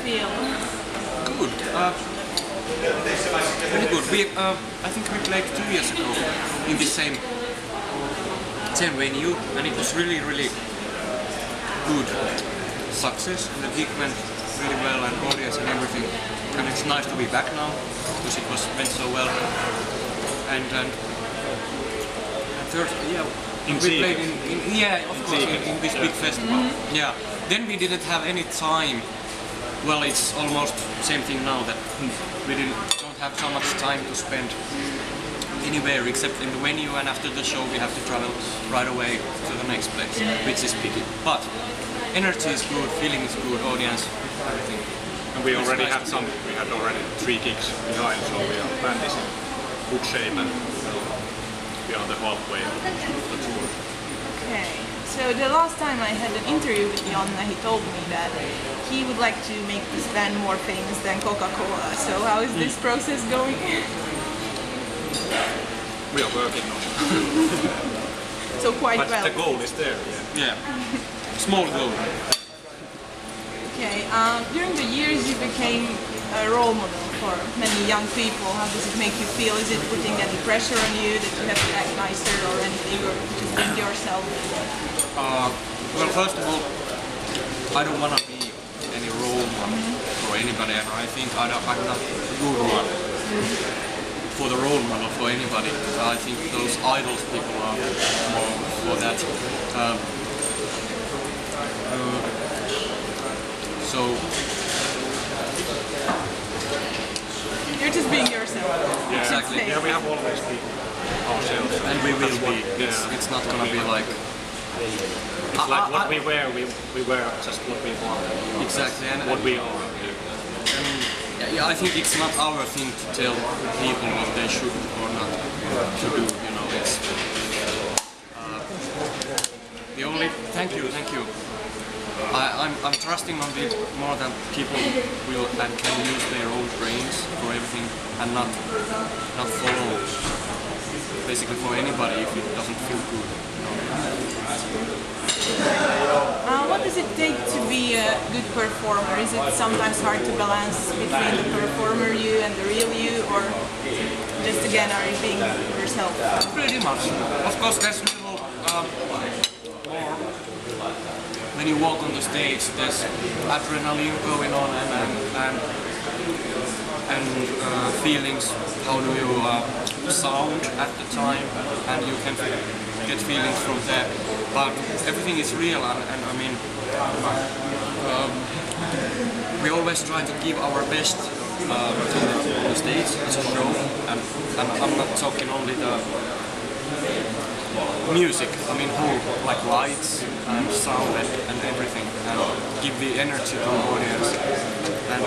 feel? Good. Really good. I think we played 2 years ago in the same venue, and it was really good success, and the gig went really well, and audience and everything. And it's nice to be back now because it went so well. And third, yeah, we played in this big festival. Yeah. Then we didn't have any time. Well, it's almost same thing now that we don't have so much time to spend anywhere except in the venue, and after the show we have to travel right away to the next place, which is pity. But energy is good, feeling is good, audience, everything. And we already had we had already 3 gigs behind, so our band is in good shape and we are on the halfway of the tour. Okay, so the last time I had an interview with Janne, he told me that he would like to make this band more famous than Coca-Cola. So how is this process going? We are working on it. So quite but well. the goal is there. Yeah. Small goal. Okay, during the years you became a role model for many young people. How does it make you feel? Is it putting any pressure on you that you have to act nicer or anything, or just think yourself? Well, first of all, I don't want to be any role model for anybody, and I think I'm not a good one for the role model for anybody. I think those idols people are more for that. So you're just being yourself. Yeah, exactly. Yeah, we have always been ourselves, and we will be. It's not gonna be like. It's like what we wear. We wear just what we want. Exactly, and what we are. Yeah, I think it's not our thing to tell people what they should or not to do. You know, it's the only. Thank you. I'm trusting on it more than people will and can use their own brains for everything and not follow basically for anybody if it doesn't feel good. What does it take to be a good performer? Is it sometimes hard to balance between the performer you and the real you, or just again are you being yourself? Pretty much. Of course, there's a little more. When you walk on the stage, there's adrenaline going on and feelings. How do you sound at the time, and you can get feelings from there. But everything is real, and I mean, we always try to give our best to the stage as a show, and I'm not talking only the music, I mean whole, like lights and sound and everything, and give the energy to the audience. And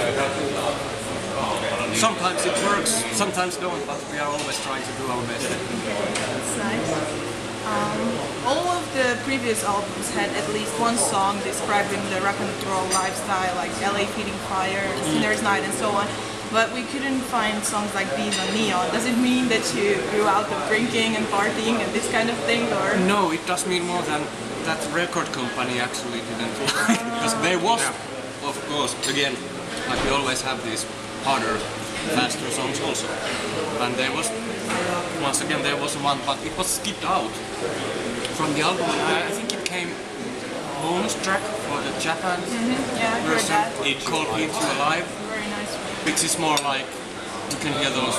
sometimes it works, sometimes don't, but we are always trying to do our best. That's nice. All of the previous albums had at least one song describing the rock and roll lifestyle, like LA Feeding Fire, Sinner's Night and so on. But we couldn't find songs like these on Neon. Does it mean that you grew out of drinking and partying and this kind of thing, or? No, it does mean more than that record company actually didn't. Because there was, of course, again, like we always have these harder, faster songs also. And there was, once again, there was one, but it was skipped out from the album. I think it came bonus track for the Japan version called Eat You Alive. Which is more like, you can hear those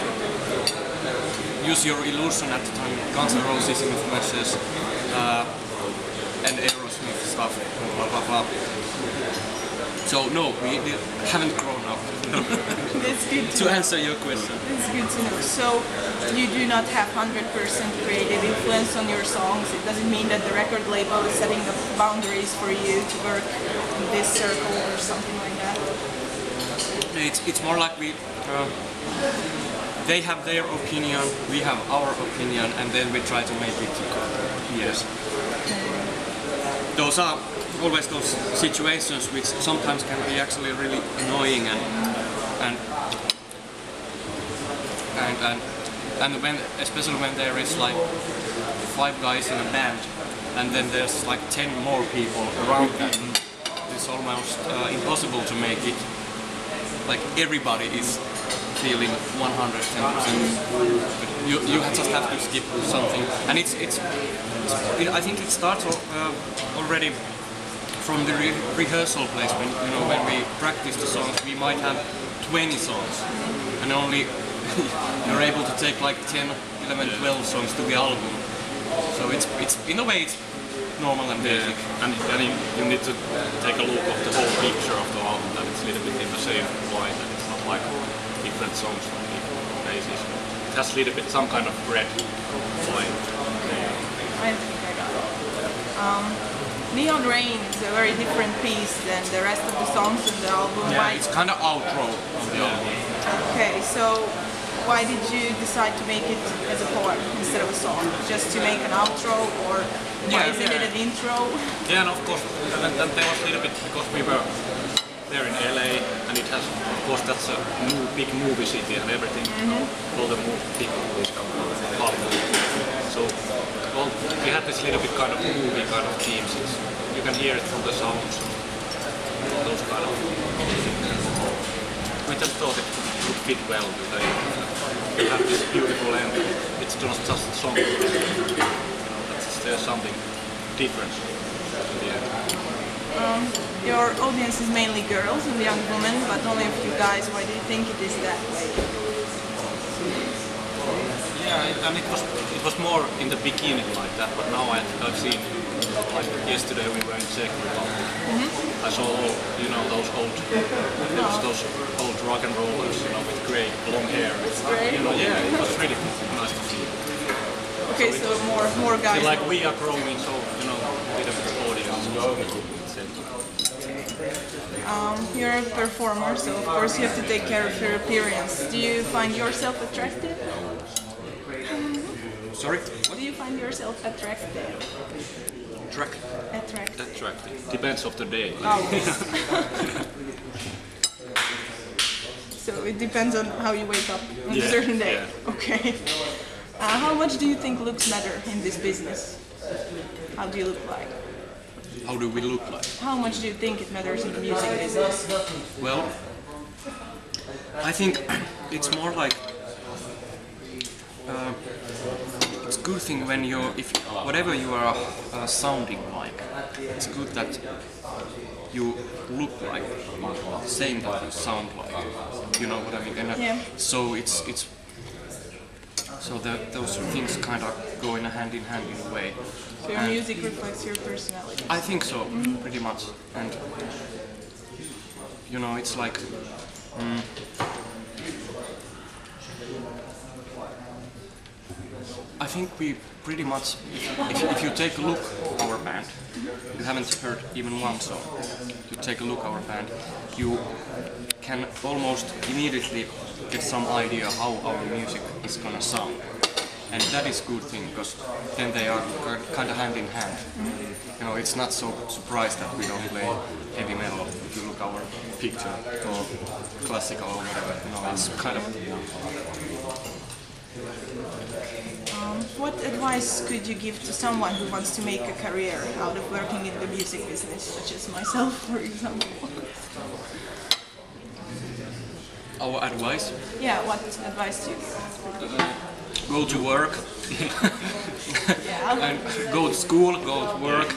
Use Your Illusion at the time, Guns N' Roses influences, and Aerosmith stuff, blah blah blah. So no, we haven't grown up. That's good to answer your question. It's good to know. So you do not have 100% creative influence on your songs. It doesn't mean that the record label is setting up boundaries for you to work in this circle or something like that. It's more like they have their opinion, we have our opinion, and then we try to make it yes. Those are always those situations which sometimes can be actually really annoying and when, especially when there is like 5 guys in a band and then there's like 10 more people around them, it's almost impossible to make it like everybody is feeling 110%. You just have to skip something, and I think it starts already from the rehearsal place. When we practice the songs, we might have 20 songs, and only you're able to take like 10, 11, 12 songs to the album. So it's in a way it's normal and basic. And you need to take a look of the whole picture of the album, that it's a little bit in the same line, and it's not like different songs from different places. It has a little bit some kind of red line. I think I got it. Neon Rain is a very different piece than the rest of the songs in the album. Yeah, it's kind of outro of the album. Okay, so why did you decide to make it as a poem instead of a song? Just to make an outro, or why isn't it an intro? Yeah, and of course, and there was a little bit because we were there in LA, and it has, of course, that's a big movie city and everything. All the big movies come from Hollywood. So we had this little bit kind of movie kind of themes. You can hear it from the sounds, those kind of things. We just thought it would fit well with the. You have this beautiful end. It's not just a song. There's something different. Your audience is mainly girls and young women, but only a few guys. Why do you think it is that way? Yeah, and it was more in the beginning like that, but now I've seen, like yesterday we were in Czech Republic. I saw all, those old rock and rollers, with grey, long hair. Yeah, it was really nice to see. Okay, so more guys. Like we are growing, so with the audience. You're a performer, so of course you have to take care of your appearance. Do you find yourself attractive? Sorry? Do you find yourself attractive? Attractive. Depends of the day. Oh. So it depends on how you wake up on a certain day. Yeah. Okay. How much do you think looks matter in this business? How do you look like? How do we look like? How much do you think it matters in the music business? Well, I think it's more like it's a good thing when whatever you are sounding like, it's good that you look like saying that you sound like. You know what I mean? And, so those things kind of go in a hand in a way. So your music reflects your personality? I think so, pretty much. And it's like I think we pretty much, if you take a look at our band, you haven't heard even one song, you take a look at our band, you can almost immediately get some idea how our music is gonna sound. And that is a good thing, because then they are kind of hand in hand. It's not so surprised that we don't play heavy metal if you look at our picture, or classical or whatever. It's kind of... What advice could you give to someone who wants to make a career out of working in the music business, such as myself, for example? Our advice? Yeah, what advice do you give? Go to work. Yeah. And go to school, go to work.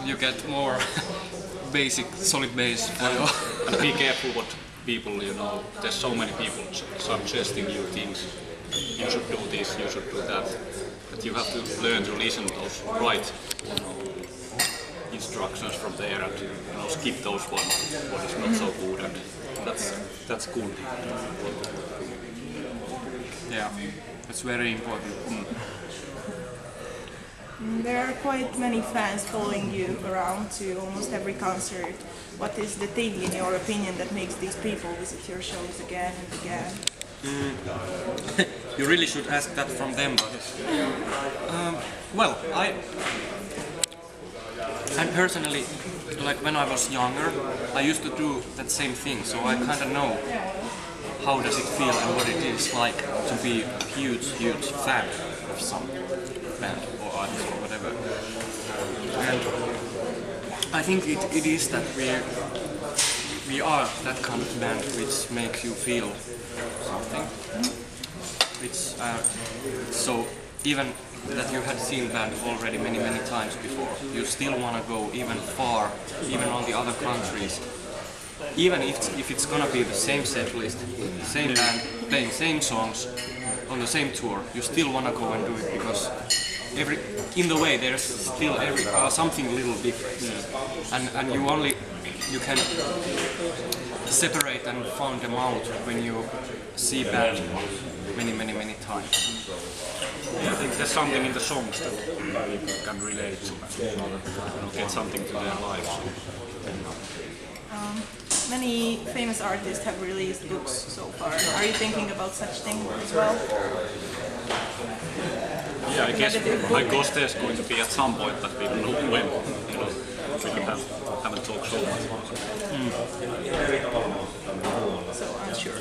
You get more basic, solid base. And be careful what people, there's so many people suggesting you things. You should do this, you should do that. But you have to learn to listen to those right instructions from there, and skip those ones what is not so good, and that's good. Yeah, that's very important. There are quite many fans following you around to almost every concert. What is the thing, in your opinion, that makes these people visit your shows again and again? You really should ask that from them, but well, I personally, like when I was younger, I used to do that same thing, so I kind of know how does it feel and what it is like to be a huge fan of some band or artist or whatever. And I think it is that we are that kind of band which makes you feel something. Which so even that you had seen band already many times before, you still want to go even far, even on the other countries. Even if it's gonna be the same set list, same band, playing same songs on the same tour, you still wanna go and do it because in the way there's still something little different, and you can separate and find them out when you see band many times. Yeah, I think there's something in the songs that people can relate to, get something to their lives. Many famous artists have released books so far. Are you thinking about such things as well? Yeah, I guess there's going to be at some point, but we don't know when. We haven't talked so much. So unsure.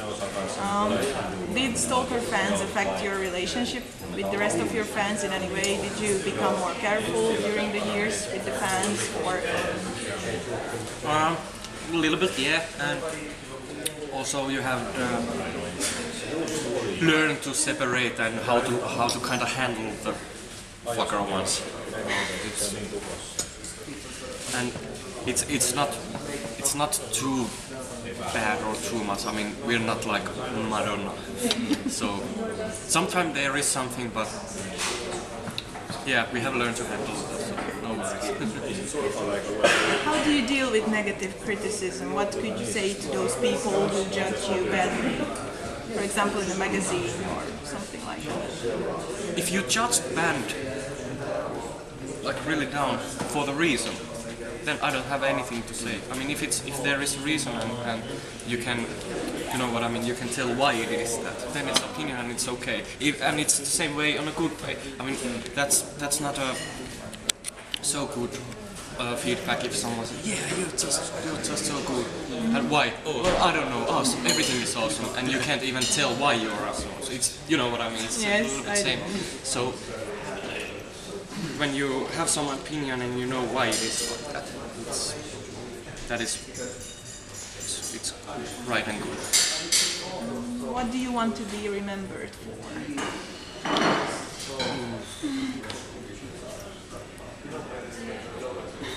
Did Stalker fans affect your relationship with the rest of your fans in any way? Did you become more careful during the years with the fans, or? A little bit, yeah, and also you have learned to separate and how to kind of handle the fucker ones. And it's not too bad or too much. I mean, we're not like Madonna, so sometimes there is something, but yeah, we have learned to handle it. So no worries. How do you deal with negative criticism? What could you say to those people who judge you badly? For example, in a magazine or something like that. If you judge band like really down for the reason, then I don't have anything to say. I mean, if there is a reason and you can, you know what I mean, you can tell why it is that, then it's opinion and it's okay. And it's the same way on a good way. I mean, that's not a so good feedback if someone says, yeah, you're just so good. And why? Oh, well, I don't know. Awesome. Everything is awesome, and you can't even tell why you're awesome. So it's, you know what I mean. It's yes, a little bit same. So when you have some opinion and you know why it is like that, it's right and good. What do you want to be remembered for?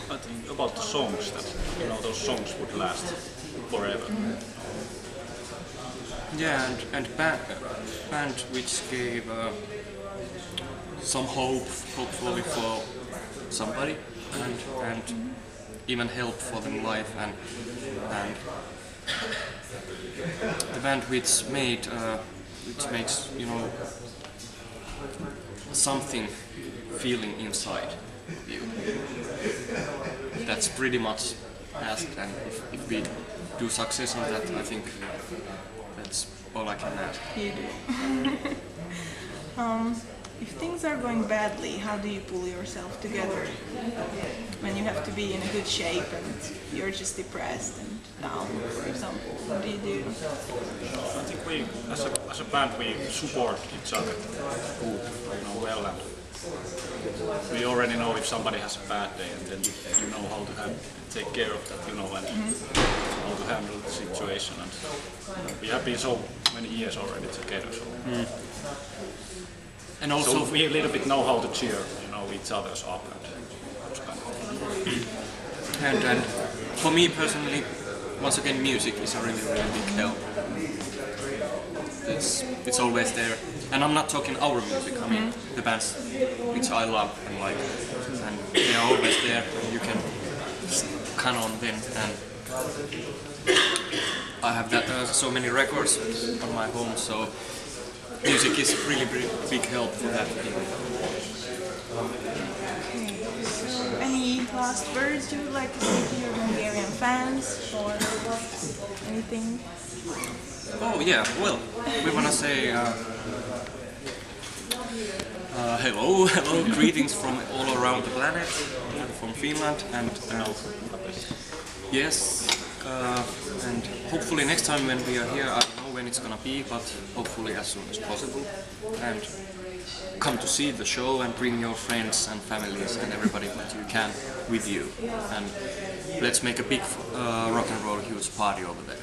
I think about the songs that those songs would last forever. Yeah, and band which gave some hope, hopefully for somebody, and even help for them life, and the band which makes something feeling inside you. That's pretty much asked, and if we do success on that, I think that's all I can ask. You do. If things are going badly, how do you pull yourself together? When you have to be in a good shape and you're just depressed and down, for example, what do you do? I think we, as a band, we support each other well, and we already know if somebody has a bad day, and then you know how to take care of that, and how to handle the situation. And we have been so many years already together, so. And also, so we a little bit know how to cheer, each other's up. And for me personally, once again, music is a really big help. It's always there, and I'm not talking our music. I mean the bands which I love and like, and they are always there. And you can count on them, and I have so many records on my home, so. Music is really big help for that. Any last words you would like to say to your Hungarian fans, or anything? Oh yeah, well, we want to say hello, greetings from all around the planet, from Finland, and yes, and hopefully next time when we are here, I don't know when it's gonna be, but hopefully as soon as possible, and come to see the show and bring your friends and families and everybody that you can with you, and let's make a big rock and roll huge party over there.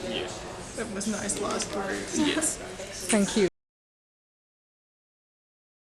Yes. That was nice last words. Yes. Thank you.